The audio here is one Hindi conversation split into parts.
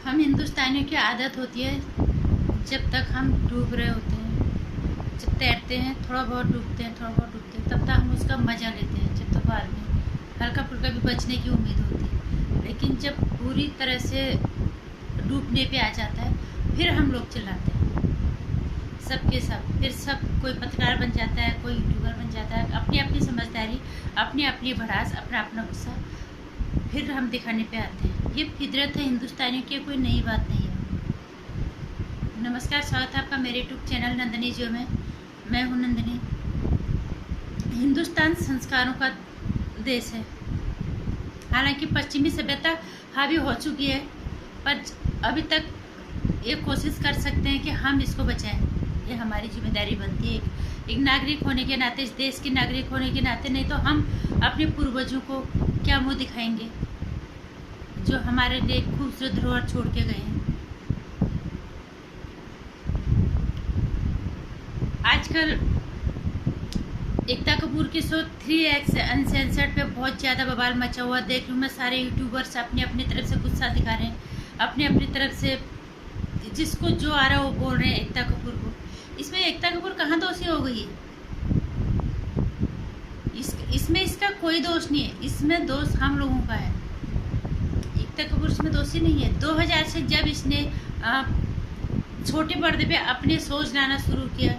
हम हिंदुस्तानियों की आदत होती है, जब तक हम डूब रहे होते हैं, जब तैरते हैं थोड़ा बहुत डूबते हैं, तब तक हम उसका मज़ा लेते हैं। जब तक बाद में हल्का फुल्का भी बचने की उम्मीद होती है, लेकिन जब पूरी तरह से डूबने पे आ जाता है, फिर हम लोग चिल्लाते हैं सबके सब। फिर सब कोई पत्रकार बन जाता है, कोई यूट्यूबर बन जाता है, अपनी अपनी समझदारी, अपनी अपनी भड़ास, अपना अपना गुस्सा फिर हम दिखाने पे आते हैं। ये फितरत है हिंदुस्तानियों की, कोई नई बात नहीं है। नमस्कार, स्वागत है आपका मेरे यूट्यूब चैनल नंदिनी जो में। मैं हूँ नंदिनी। हिंदुस्तान संस्कारों का देश है। हालांकि पश्चिमी सभ्यता हावी हो चुकी है, पर अभी तक ये कोशिश कर सकते हैं कि हम इसको बचाएं। ये हमारी जिम्मेदारी बनती है एक नागरिक होने के नाते, इस देश के नागरिक होने के नाते। नहीं तो हम अपने पूर्वजों को क्या मुंह दिखाएंगे, जो हमारे लिए खूबसूरत धरोहर छोड़ के गए हैं। आजकल एकता कपूर की शो 3X अनसेंसर्ड पे बहुत ज़्यादा बवाल मचा हुआ देख लूँ मैं। सारे यूट्यूबर्स अपनी अपनी तरफ से गुस्सा दिखा रहे हैं, अपनी अपनी तरफ से जिसको जो आ रहा है वो बोल रहे हैं एकता कपूर को। इसमें एकता कपूर कहाँ दोषी हो गई है? इसमें इसका कोई दोष नहीं है, इसमें दोष हम लोगों का है। एकता कपूर इसमें दोषी नहीं है। 2000 से जब इसने छोटे पर्दे पे अपने सोच लाना शुरू किया,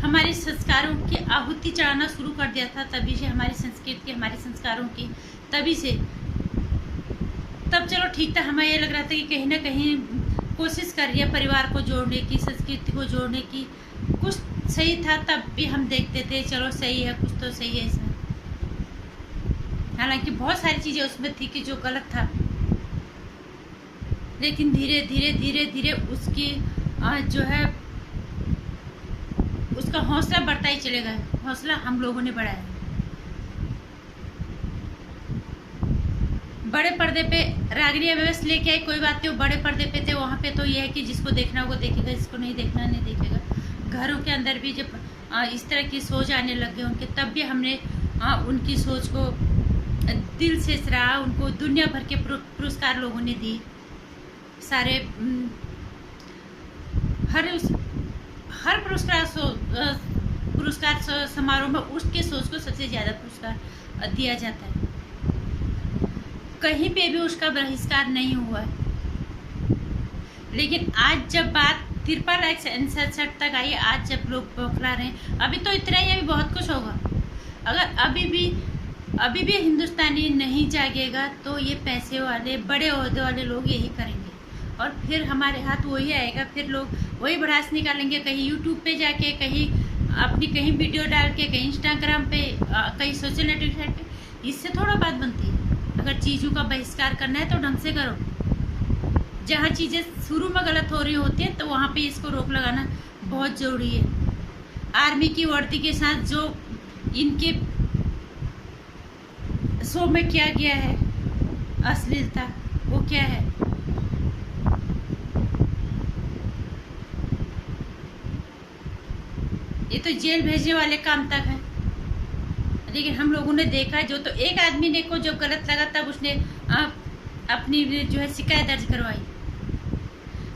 हमारे संस्कारों की आहुति चढ़ाना शुरू कर दिया था, तभी से हमारी संस्कृति, हमारे संस्कारों की, तभी से तब चलो ठीक था। हमें ये लग रहा था कि कहीं ना कहीं कोशिश कर रही है परिवार को जोड़ने की, संस्कृति को जोड़ने की, कुछ सही था। तब भी हम देखते थे चलो सही है, कुछ तो सही है इसमें। हालांकि बहुत सारी चीज़ें उसमें थी कि जो गलत था, लेकिन धीरे धीरे धीरे धीरे उसकी जो है उसका हौसला बढ़ता ही चलेगा। हौसला हम लोगों ने बढ़ाया। बड़े पर्दे पे रागिनी अवेश लेके आए, कोई बात नहीं, वो बड़े पर्दे पे थे। वहाँ पे तो ये है कि जिसको देखना वो देखेगा, जिसको नहीं देखना नहीं देखेगा। घरों के अंदर भी जब इस तरह की सोच आने लग गए उनके, तब भी हमने उनकी सोच को दिल से सराहा। उनको दुनिया भर के पुरस्कार लोगों ने दिए। सारे हर पुरस्कार समारोह में उसके सोच को सबसे ज़्यादा पुरस्कार दिया जाता है। कहीं पे भी उसका बहिष्कार नहीं हुआ है। लेकिन आज जब बात 3X अनसेंसर्ड तक आई, आज जब लोग बौखला रहे हैं, अभी तो इतना ही, अभी बहुत कुछ होगा। अगर अभी भी हिंदुस्तानी नहीं जागेगा तो ये पैसे वाले, बड़े ओहदे वाले लोग यही करेंगे, और फिर हमारे हाथ वही आएगा। फिर लोग वही भड़ास निकालेंगे, कहीं यूट्यूब पे जाके, कहीं वीडियो डाल के, कहीं इंस्टाग्राम पे, कहीं सोशल नेटवर्क साइट पे। इससे थोड़ा बात बनती है। अगर चीज़ों का बहिष्कार करना है तो ढंग से करो। जहाँ चीज़ें शुरू में गलत हो रही होती है तो वहाँ पे इसको रोक लगाना बहुत ज़रूरी है। आर्मी की वर्दी के साथ जो इनके शो में किया गया है अश्लीलता, वो क्या है? ये तो जेल भेजने वाले काम तक है। लेकिन हम लोगों ने देखा, जो तो एक आदमी ने को जब गलत लगा तब उसने अपनी जो है शिकायत दर्ज करवाई।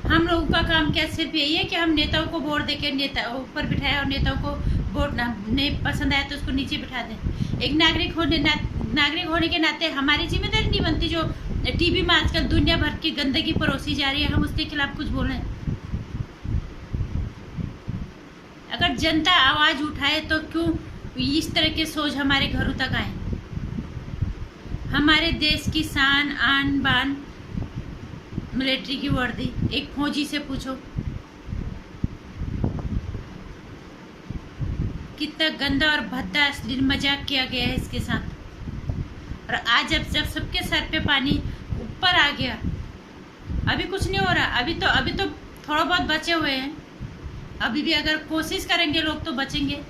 हम लोगों का काम क्या सिर्फ यही है कि हम नेताओं को वोट देके नेता ऊपर बिठाए, और नेताओं को वोट नहीं पसंद आया तो उसको नीचे बिठा दें। एक नागरिक होने के नाते हमारी जिम्मेदारी नहीं बनती, जो टीवी में आजकल दुनिया भर की गंदगी परोसी जा रही है, हम उसके खिलाफ कुछ बोलें। अगर जनता आवाज उठाए तो क्यों इस तरह के सोच हमारे घरों तक आए? हमारे देश की शान, आन बान, मिलिट्री की वर्दी, एक फौजी से पूछो कितना गंदा और भद्दा अश्लील मजाक किया गया है इसके साथ। और आज जब सबके सर पे पानी ऊपर आ गया, अभी कुछ नहीं हो रहा। अभी तो थोड़ा बहुत बचे हुए हैं। अभी भी अगर कोशिश करेंगे लोग तो बचेंगे,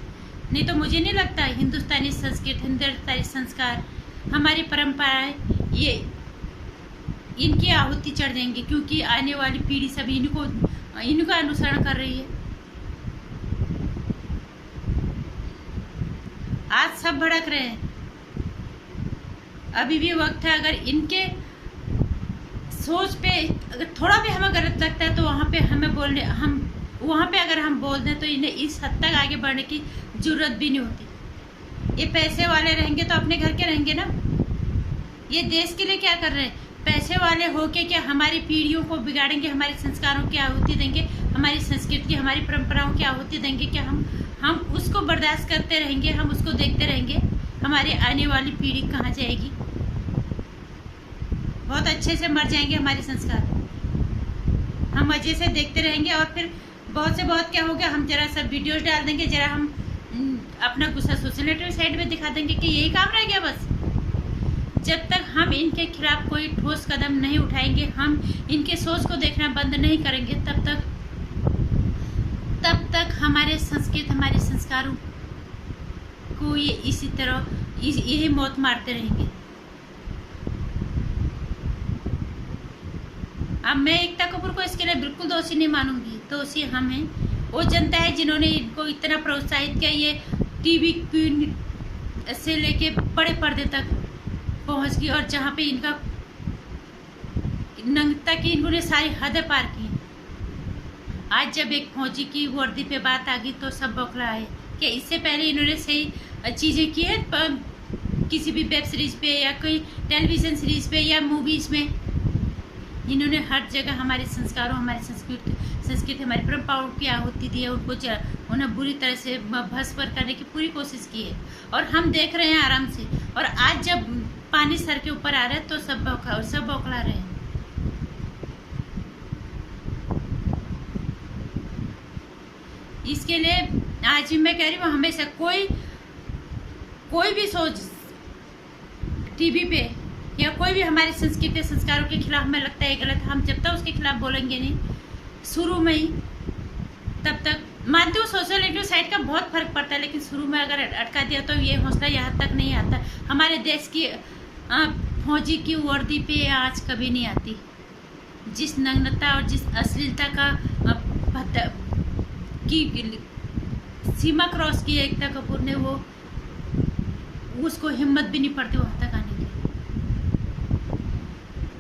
नहीं तो मुझे नहीं लगता हिंदुस्तानी संस्कृति, हिंदुस्तानी संस्कार, हमारी परंपराएं ये इनकी आहुति चढ़ जाएंगी, क्योंकि आने वाली पीढ़ी सभी इनको अनुसरण कर रही है। आज सब भड़क रहे हैं। अभी भी वक्त है। अगर इनके सोच पे अगर थोड़ा भी हमें गलत लगता है तो वहाँ पे हमें बोलने हम वहाँ पे अगर हम बोल दें तो इन्हें इस हद तक आगे बढ़ने की जरूरत भी नहीं होती। ये पैसे वाले रहेंगे तो अपने घर के रहेंगे ना। ये देश के लिए क्या कर रहे हैं? पैसे वाले होके क्या हमारी पीढ़ियों को बिगाड़ेंगे, हमारे संस्कारों की आहुति देंगे, हमारी संस्कृति हमारी परंपराओं की आहुति देंगे क्या? हम उसको बर्दाश्त करते रहेंगे, हम उसको देखते रहेंगे? हमारी आने वाली पीढ़ी कहाँ जाएगी? बहुत अच्छे से मर जाएंगे हमारे संस्कार। हम मजे से देखते रहेंगे और फिर बहुत से बहुत क्या होगा, हम जरा सा वीडियोस डाल देंगे, जरा हम अपना गुस्सा सोशल नेटवर्क साइड में दिखा देंगे कि यही काम रह गया बस। जब तक हम इनके खिलाफ कोई ठोस कदम नहीं उठाएंगे, हम इनके सोच को देखना बंद नहीं करेंगे, तब तक हमारे संस्कृत हमारे संस्कारों को ये इसी तरह यही मौत मारते रहेंगे। अब मैं एकता कपूर को इसके लिए बिल्कुल दोषी नहीं मानूंगी। दोषी हम हैं, वो जनता है जिन्होंने इनको इतना प्रोत्साहित किया, ये टीवी से लेके बड़े पर्दे तक पहुंच गई और जहाँ पे इनका नंगता की इन्होंने सारी हदें पार की। आज जब एक फौजी की वर्दी पे बात आ गई तो सब बौखला है कि इससे पहले इन्होंने सही चीज़ें की है किसी भी वेब सीरीज पे या कोई टेलीविज़न सीरीज पे या मूवीज़ में। इन्होंने हर जगह हमारे संस्कारों हमारी संस्कृति हमारी परंपराओं की आहुति दी है, उन्हें बुरी तरह से भस्म करने की पूरी कोशिश की है और हम देख रहे हैं आराम से। और आज जब पानी सर के ऊपर आ रहा है तो सब बौखला रहे हैं। इसके लिए आज भी मैं कह रही हूँ, हमेशा कोई भी सोच टीवी पे या कोई भी हमारी संस्कृति संस्कारों के खिलाफ हमें लगता है गलत, हम जब तक उसके खिलाफ बोलेंगे नहीं शुरू में ही, तब तक मानती हूँ सोशल नेटवर्क साइट का बहुत फर्क पड़ता है, लेकिन शुरू में अगर अटका दिया तो ये हौसला यहाँ तक नहीं आता। हमारे देश की फौजी की वर्दी पे आज कभी नहीं आती। जिस नग्नता और जिस अश्लीलता का की सीमा क्रॉस की एकता कपूर ने, वो उसको हिम्मत भी नहीं पड़ती वहाँ तक आने की।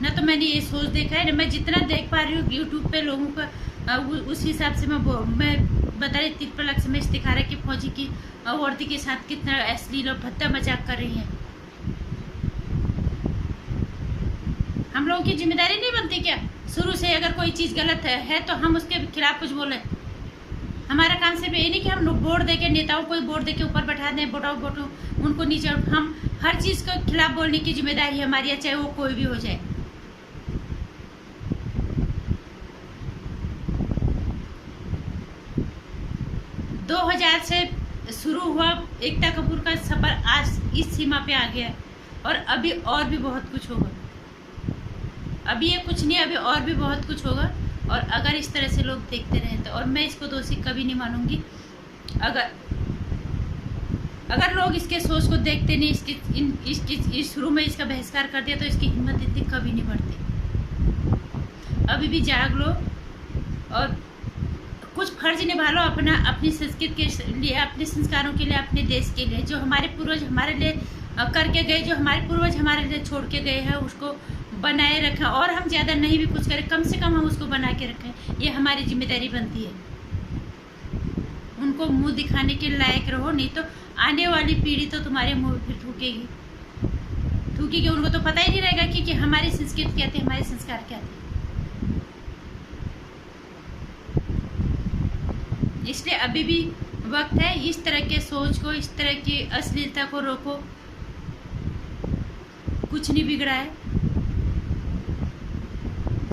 ना तो मैंने ये सोच देखा है, ना मैं जितना देख पा रही हूँ यूट्यूब पे लोगों का उस हिसाब से मैं बता रही। तिरपल लक्ष्य में दिखा रहा है कि फौजी की वर्दी के साथ कितना अश्लील और भद्दा मजाक कर रही हैं। हम लोगों की जिम्मेदारी नहीं बनती क्या शुरू से अगर कोई चीज़ गलत है तो हम उसके खिलाफ कुछ बोलें? हमारा काम सिर्फ ये नहीं कि हम वोट देके नेताओं को वोट देके ऊपर बैठा दें, वोटो उनको नीचे। हम हर चीज़ के खिलाफ बोलने की जिम्मेदारी हमारी है, चाहे वो कोई भी हो जाए। से शुरू हुआ एकता कपूर का सफर आज इस सीमा पे आ गया है और अभी और भी बहुत कुछ होगा। अभी ये कुछ नहीं, अभी और भी बहुत कुछ होगा। और अगर इस तरह से लोग देखते रहे तो, और मैं इसको दोषी कभी नहीं मानूंगी। अगर लोग इसके सोच को देखते नहीं, इस शुरू में इसका बहिष्कार कर दिया तो इसकी हिम्मत इतनी कभी नहीं बढ़ती। अभी भी जाग लो और कुछ फर्ज निभा लो अपनी संस्कृति के लिए, अपने संस्कारों के लिए, अपने देश के लिए। जो हमारे पूर्वज हमारे लिए करके गए, जो हमारे पूर्वज हमारे लिए छोड़ के गए हैं, उसको बनाए रखें। और हम ज़्यादा नहीं भी कुछ करें, कम से कम हम उसको बना के रखें, ये हमारी जिम्मेदारी बनती है। उनको मुंह दिखाने के लायक रहो, नहीं तो आने वाली पीढ़ी तो तुम्हारे मुंह फिर थूकेगी। उनको तो पता ही नहीं रहेगा कि हमारी संस्कृति क्या थी, हमारे संस्कार क्या थे। इसलिए अभी भी वक्त है, इस तरह के सोच को, इस तरह की अश्लीलता को रोको। कुछ नहीं बिगड़ा है।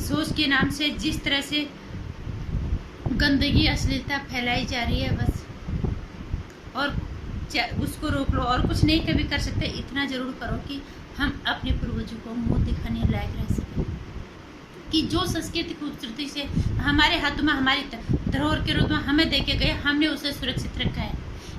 सोच के नाम से जिस तरह से गंदगी अश्लीलता फैलाई जा रही है, बस और उसको रोक लो। और कुछ नहीं कभी कर सकते, इतना जरूर करो कि हम अपने पूर्वजों को मुंह दिखाने लायक रह सकें, कि जो संस्कृति खूबसूरती से हमारे हाथों में, हमारी धरोहर के रूप में हमें देके गए, हमने उसे सुरक्षित रखा है।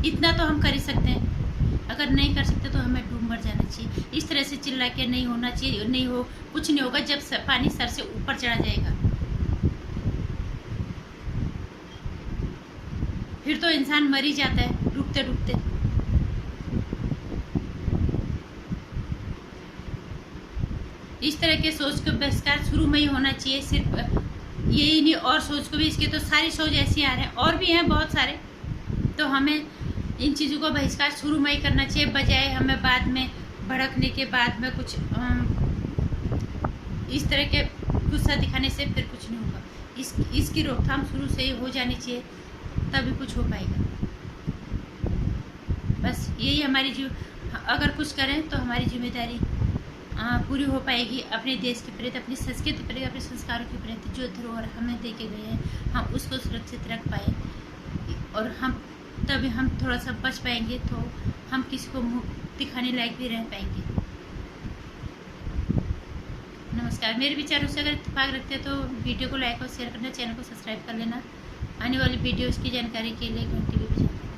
इतना तो हम कर ही सकते हैं। अगर नहीं कर सकते तो हमें डूब मर जाना चाहिए। इस तरह से चिल्ला के नहीं होना चाहिए, नहीं हो कुछ नहीं होगा जब पानी सर से ऊपर चढ़ा जाएगा। फिर तो इंसान मर ही जाता है डूबते डूबते। इस तरह के शोज का बहिष्कार शुरू में ही होना चाहिए। सिर्फ यही नहीं, और शोज को भी, इसके तो सारी शोज ऐसे आ रहे हैं और भी हैं बहुत सारे। तो हमें इन चीज़ों का बहिष्कार शुरू में ही करना चाहिए, बजाय हमें बाद में भड़कने के बाद में कुछ इस तरह के गुस्सा दिखाने से फिर कुछ नहीं होगा। इसकी रोकथाम शुरू से ही हो जानी चाहिए, तभी कुछ हो पाएगा। बस यही हमारी अगर कुछ करें तो हमारी जिम्मेदारी पूरी हो पाएगी अपने देश के प्रति, अपनी संस्कृति के प्रति, अपने संस्कारों के प्रति। जो धरोहर हमें दे के गए हैं हम उसको सुरक्षित रख पाए, और तभी हम थोड़ा सा बच पाएंगे, तो हम किसी को मुँह दिखाने लायक भी रह पाएंगे। नमस्कार। मेरे विचारों से अगर इत्तेफाक रखते हैं तो वीडियो को लाइक और शेयर करना, चैनल को सब्सक्राइब कर लेना। आने वाली वीडियोज़ की जानकारी के लिए घंटी भी बजाना।